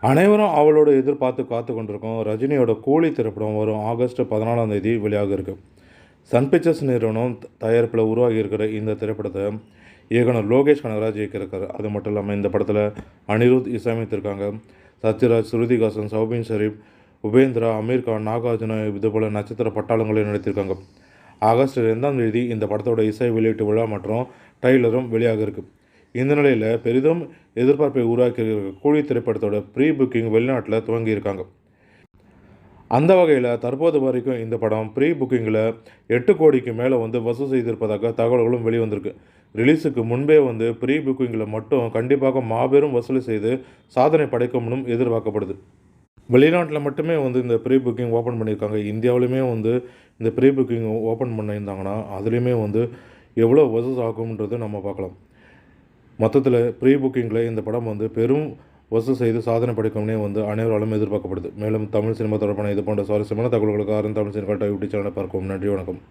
அனைவரும் அவளோட எதிர்பார்த்து காத்து கொண்டிருக்கோம். ரஜினியோட கூலி திரைப்படம் வரும் ஆகஸ்ட் 14ஆம் தேதி வெளியாக இருக்கு. சன் பிக்சர்ஸ் நிறுவனம் தயாரிப்பில் உருவாகி இருக்கிற இந்த திரைப்படத்தை இயக்குனர் லோகேஷ் கனகராஜ் இயக்கியிருக்காரு. அது மட்டும் இல்லாமல் இந்த படத்தில் அனிருத் இசையமைத்திருக்காங்க. சத்யராஜ், ஸ்ருதிஹாசன், சௌபின் ஷரீப், உபேந்திரா, அமீர் கான், நாகார்ஜுனா இதுபோல் நட்சத்திர பட்டாளங்களையும் நடித்திருக்காங்க. ஆகஸ்ட் 2ஆம் தேதி இந்த படத்தோட இசை வெளியீட்டு விழா மற்றும் ட்ரெய்லரும் வெளியாக இருக்கு. இந்த நிலையில் பெரிதும் எதிர்பார்ப்பை உருவாக்கியிருக்கிற கூலி திரைப்படத்தோட ப்ரீ புக்கிங் வெளிநாட்டில் துவங்கியிருக்காங்க. அந்த வகையில் தற்போது வரைக்கும் இந்த படம் ப்ரீ புக்கிங்கில் 8 கோடிக்கு மேலே வசூல் செய்திருப்பதாக தகவல்களும் வெளிவந்திருக்கு. ரிலீஸுக்கு முன்பே ப்ரீ புக்கிங்கில் மட்டும் கண்டிப்பாக மாபெரும் வசூல் செய்து சாதனை படைக்கும்னு எதிர்பார்க்கப்படுது. வெளிநாட்டில் மட்டுமே இந்த ப்ரீ புக்கிங் ஓப்பன் பண்ணியிருக்காங்க. இந்தியாவிலுமே இந்த ப்ரீ புக்கிங் ஓப்பன் பண்ணியிருந்தாங்கன்னா அதுலேயுமே எவ்வளோ வசூல் ஆகும்ன்றது நம்ம பார்க்கலாம். மொத்தத்தில் ப்ரீ புக்கிங்கில் இந்த படம் பெரும் வசூல் செய்து சாதனை படைக்கும்னே அனைவராலும் எதிர்பார்க்கப்படுது. மேலும் தமிழ் சினிமா தொடர்பான இது போன்ற சுவாரஸ்யமான தகவல்களுக்கு தமிழ் சினிமா யூடியூப் சேனலை பார்க்கவும். நன்றி, வணக்கம்.